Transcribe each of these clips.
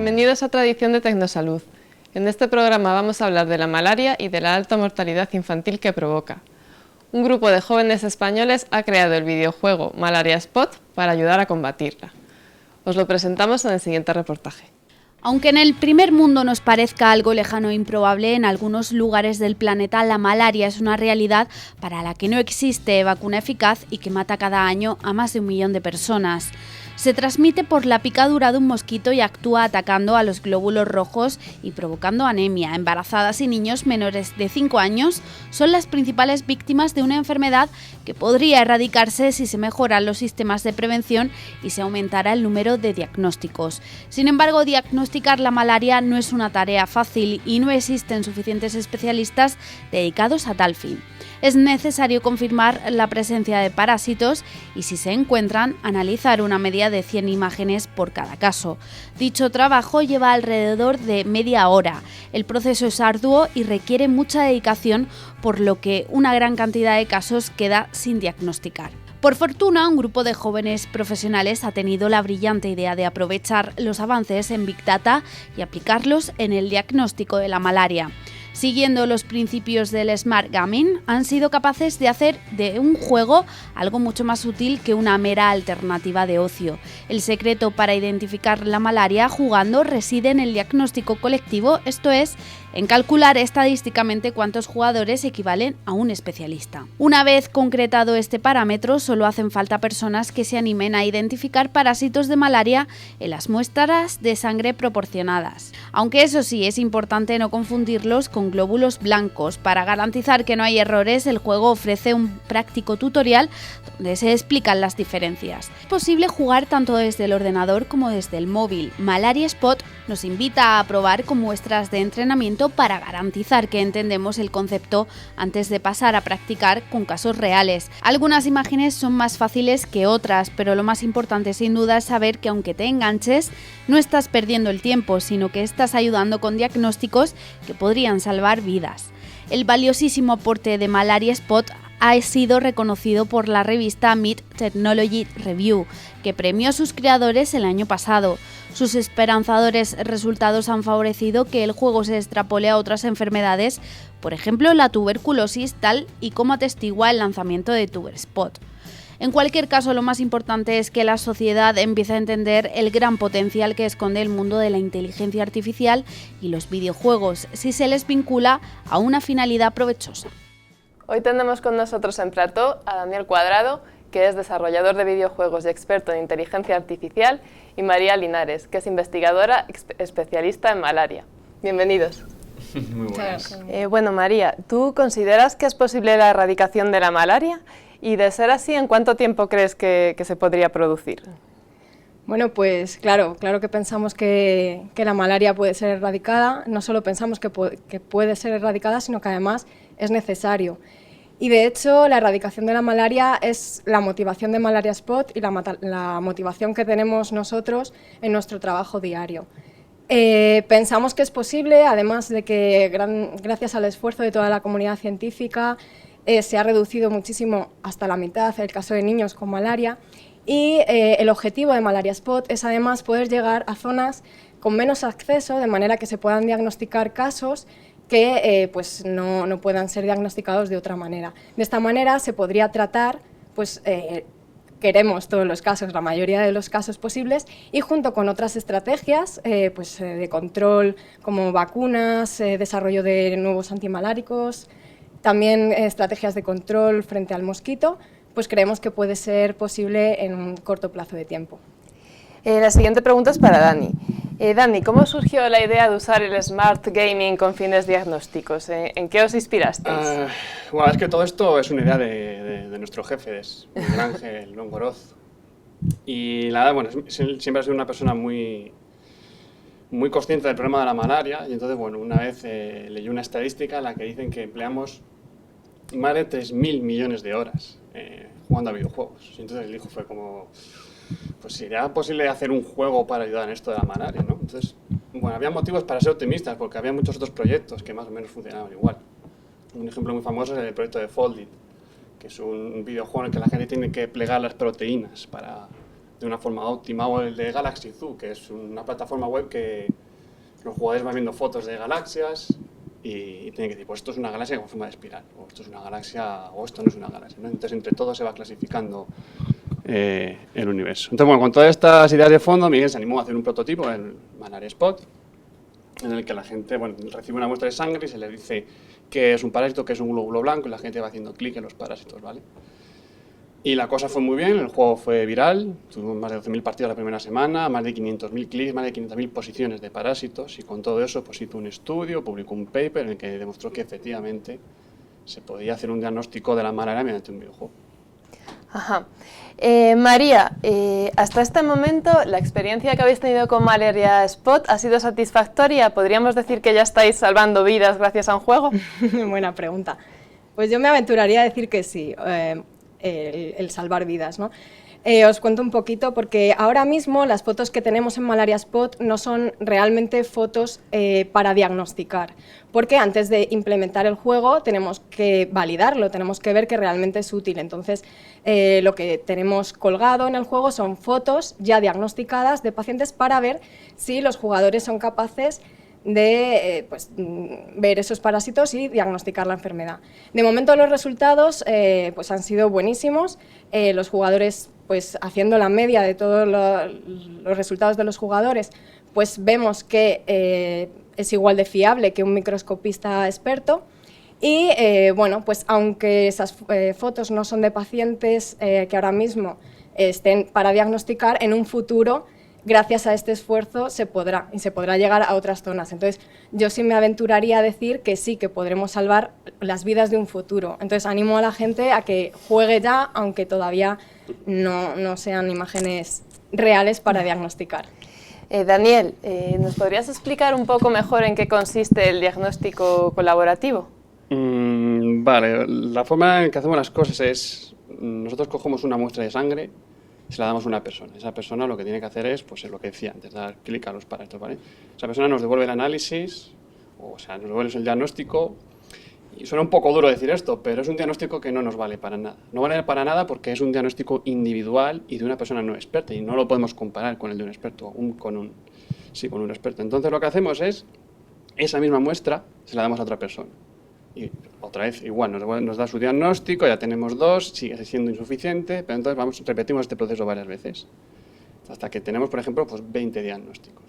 Bienvenidos a otra edición de Tecnosalud. En este programa vamos a hablar de la malaria y de la alta mortalidad infantil que provoca. Un grupo de jóvenes españoles ha creado el videojuego Malaria Spot para ayudar a combatirla. Os lo presentamos en el siguiente reportaje. Aunque en el primer mundo nos parezca algo lejano e improbable, en algunos lugares del planeta la malaria es una realidad para la que no existe vacuna eficaz y que mata cada año a más de 1 millón de personas. Se transmite por la picadura de un mosquito y actúa atacando a los glóbulos rojos y provocando anemia. Embarazadas y niños menores de 5 años son las principales víctimas de una enfermedad que podría erradicarse si se mejoran los sistemas de prevención y se aumentara el número de diagnósticos. Sin embargo, diagnosticar la malaria no es una tarea fácil y no existen suficientes especialistas dedicados a tal fin. Es necesario confirmar la presencia de parásitos y, si se encuentran, analizar una media de 100 imágenes por cada caso. Dicho trabajo lleva alrededor de media hora. El proceso es arduo y requiere mucha dedicación, por lo que una gran cantidad de casos queda sin diagnosticar. Por fortuna, un grupo de jóvenes profesionales ha tenido la brillante idea de aprovechar los avances en Big Data y aplicarlos en el diagnóstico de la malaria. Siguiendo los principios del Smart Gaming, han sido capaces de hacer de un juego algo mucho más útil que una mera alternativa de ocio. El secreto para identificar la malaria jugando reside en el diagnóstico colectivo, esto es, en calcular estadísticamente cuántos jugadores equivalen a un especialista. Una vez concretado este parámetro, solo hacen falta personas que se animen a identificar parásitos de malaria en las muestras de sangre proporcionadas. Aunque eso sí, es importante no confundirlos con glóbulos blancos. Para garantizar que no hay errores, el juego ofrece un práctico tutorial donde se explican las diferencias. Es posible jugar tanto desde el ordenador como desde el móvil. Malaria Spot nos invita a probar con muestras de entrenamiento para garantizar que entendemos el concepto antes de pasar a practicar con casos reales. Algunas imágenes son más fáciles que otras, pero lo más importante sin duda es saber que aunque te enganches, no estás perdiendo el tiempo, sino que estás ayudando con diagnósticos que podrían salvar vidas. El valiosísimo aporte de Malaria Spot ha sido reconocido por la revista Mid Technology Review, que premió a sus creadores el año pasado. Sus esperanzadores resultados han favorecido que el juego se extrapole a otras enfermedades, por ejemplo la tuberculosis, tal y como atestigua el lanzamiento de TuberSpot. En cualquier caso, lo más importante es que la sociedad empiece a entender el gran potencial que esconde el mundo de la inteligencia artificial y los videojuegos, si se les vincula a una finalidad provechosa. Hoy tenemos con nosotros en plató a Daniel Cuadrado, que es desarrollador de videojuegos y experto en inteligencia artificial, y María Linares, que es investigadora especialista en malaria. Bienvenidos. Muy buenas. Bueno, María, ¿tú consideras que es posible la erradicación de la malaria? Y de ser así, ¿en cuánto tiempo crees que se podría producir? Bueno, pues claro que pensamos que la malaria puede ser erradicada. No solo pensamos que puede ser erradicada, sino que además es necesario. Y de hecho, la erradicación de la malaria es la motivación de Malaria Spot y la motivación que tenemos nosotros en nuestro trabajo diario. Pensamos que es posible, además de que gracias al esfuerzo de toda la comunidad científica se ha reducido muchísimo hasta la mitad el caso de niños con malaria, y el objetivo de Malaria Spot es además poder llegar a zonas con menos acceso, de manera que se puedan diagnosticar casos que pues no puedan ser diagnosticados de otra manera. De esta manera se podría tratar, pues queremos todos los casos, la mayoría de los casos posibles, y junto con otras estrategias de control como vacunas, desarrollo de nuevos antimaláricos, también estrategias de control frente al mosquito, pues creemos que puede ser posible en un corto plazo de tiempo. La siguiente pregunta es para Dani. Dani, ¿cómo surgió la idea de usar el Smart Gaming con fines diagnósticos? ¿En qué os inspirasteis? Bueno, es que todo esto es una idea de nuestro jefe, es Miguel Ángel Longoroz. Y nada, bueno, siempre ha sido una persona muy consciente del problema de la malaria, y entonces, bueno, una vez leí una estadística en la que dicen que empleamos más de 3.000 millones de horas jugando a videojuegos. Y entonces el hijo fue como, pues sería posible hacer un juego para ayudar en esto de la malaria, ¿no? Entonces, bueno, había motivos para ser optimistas, porque había muchos otros proyectos que más o menos funcionaban igual. Un ejemplo muy famoso es el proyecto de Foldit, que es un videojuego en el que la gente tiene que plegar las proteínas para de una forma óptima, o el de Galaxy Zoo, que es una plataforma web que los jugadores van viendo fotos de galaxias y tienen que decir, pues esto es una galaxia con forma de espiral, o esto es una galaxia, o esto no es una galaxia, ¿no? Entonces, entre todos se va clasificando el universo. Entonces, bueno, con todas estas ideas de fondo, Miguel se animó a hacer un prototipo, el Malaria Spot, en el que la gente, bueno, recibe una muestra de sangre y se le dice que es un parásito, que es un glóbulo blanco, y la gente va haciendo clic en los parásitos, ¿vale? Y la cosa fue muy bien, el juego fue viral, tuvo más de 12.000 partidas la primera semana, más de 500.000 clics, más de 500.000 posiciones de parásitos, y con todo eso pues hizo un estudio, publicó un paper en el que demostró que efectivamente se podía hacer un diagnóstico de la malaria mediante un videojuego. Ajá. María, hasta este momento la experiencia que habéis tenido con Malaria Spot ha sido satisfactoria. ¿Podríamos decir que ya estáis salvando vidas gracias a un juego? Buena pregunta. Pues yo me aventuraría a decir que sí. El salvar vidas, ¿no? Os cuento un poquito porque ahora mismo las fotos que tenemos en Malaria Spot no son realmente fotos para diagnosticar, porque antes de implementar el juego tenemos que validarlo, tenemos que ver que realmente es útil. Entonces, lo que tenemos colgado en el juego son fotos ya diagnosticadas de pacientes para ver si los jugadores son capaces de ver esos parásitos y diagnosticar la enfermedad. De momento los resultados pues han sido buenísimos, los jugadores, pues haciendo la media de todos los resultados de los jugadores, pues vemos que es igual de fiable que un microscopista experto. Y bueno, pues aunque esas fotos no son de pacientes que ahora mismo estén para diagnosticar, en un futuro, gracias a este esfuerzo se podrá llegar a otras zonas. Entonces, yo sí me aventuraría a decir que sí, que podremos salvar las vidas de un futuro. Entonces, animo a la gente a que juegue ya, aunque todavía no sean imágenes reales para diagnosticar. Daniel, ¿nos podrías explicar un poco mejor en qué consiste el diagnóstico colaborativo? Vale, la forma en que hacemos las cosas es, nosotros cogemos una muestra de sangre, se la damos a una persona. Esa persona lo que tiene que hacer es, pues es lo que decía antes, dar clic a los parásitos, ¿vale? Esa persona nos devuelve el análisis, o sea, nos devuelve el diagnóstico, y suena un poco duro decir esto, pero es un diagnóstico que no nos vale para nada. No vale para nada porque es un diagnóstico individual y de una persona no experta, y no lo podemos comparar con el de un experto, con un experto. Entonces lo que hacemos es, esa misma muestra se la damos a otra persona. Y otra vez, igual, nos da su diagnóstico, ya tenemos 2, sigue siendo insuficiente, pero entonces repetimos este proceso varias veces, hasta que tenemos, por ejemplo, pues 20 diagnósticos.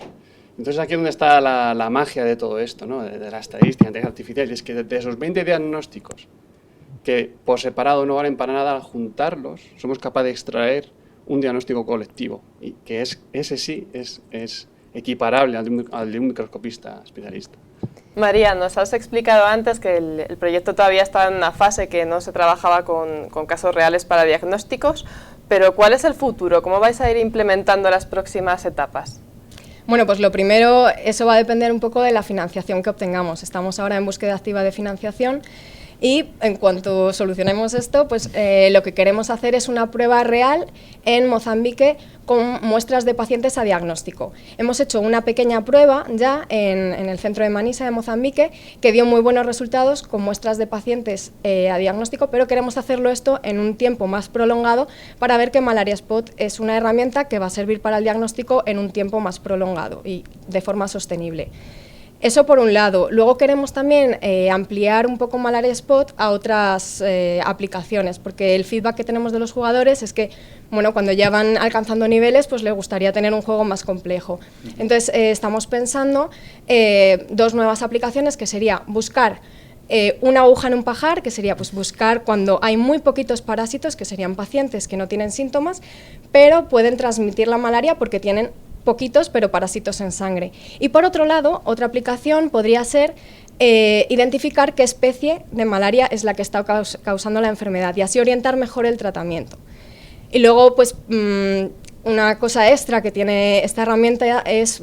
Entonces aquí es donde está la magia de todo esto, ¿no? de la estadística, inteligencia artificial, y es que de esos 20 diagnósticos, que por separado no valen para nada, al juntarlos, somos capaces de extraer un diagnóstico colectivo, y que ese sí es equiparable al de un microscopista especialista. María, nos has explicado antes que el proyecto todavía está en una fase que no se trabajaba con casos reales para diagnósticos, pero ¿cuál es el futuro? ¿Cómo vais a ir implementando las próximas etapas? Bueno, pues lo primero, eso va a depender un poco de la financiación que obtengamos. Estamos ahora en búsqueda activa de financiación y en cuanto solucionemos esto, pues lo que queremos hacer es una prueba real en Mozambique con muestras de pacientes a diagnóstico. Hemos hecho una pequeña prueba ya en el centro de Manisa de Mozambique que dio muy buenos resultados con muestras de pacientes a diagnóstico, pero queremos hacerlo esto en un tiempo más prolongado para ver que Malaria Spot es una herramienta que va a servir para el diagnóstico en un tiempo más prolongado y de forma sostenible. Eso por un lado. Luego queremos también ampliar un poco Malaria Spot a otras aplicaciones, porque el feedback que tenemos de los jugadores es que, bueno, cuando ya van alcanzando niveles, pues les gustaría tener un juego más complejo. Entonces, estamos pensando 2 nuevas aplicaciones, que sería buscar una aguja en un pajar, que sería pues buscar cuando hay muy poquitos parásitos, que serían pacientes que no tienen síntomas, pero pueden transmitir la malaria porque tienen poquitos pero parásitos en sangre. Y por otro lado, otra aplicación podría ser identificar qué especie de malaria es la que está causando la enfermedad y así orientar mejor el tratamiento. Y luego, pues, una cosa extra que tiene esta herramienta es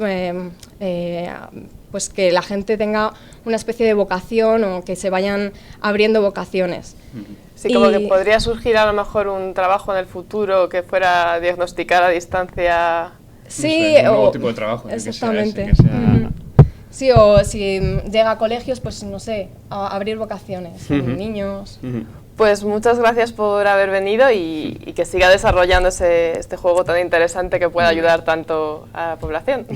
pues que la gente tenga una especie de vocación o que se vayan abriendo vocaciones. Sí, como que podría surgir a lo mejor un trabajo en el futuro que fuera diagnosticar a distancia. Sí, un nuevo tipo de trabajo. Exactamente. Que sea Sí, o si llega a colegios, pues no sé, a abrir vocaciones en niños. Pues muchas gracias por haber venido y que siga desarrollándose este juego tan interesante que pueda ayudar tanto a la población.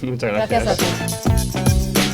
Muchas gracias. Gracias a ti.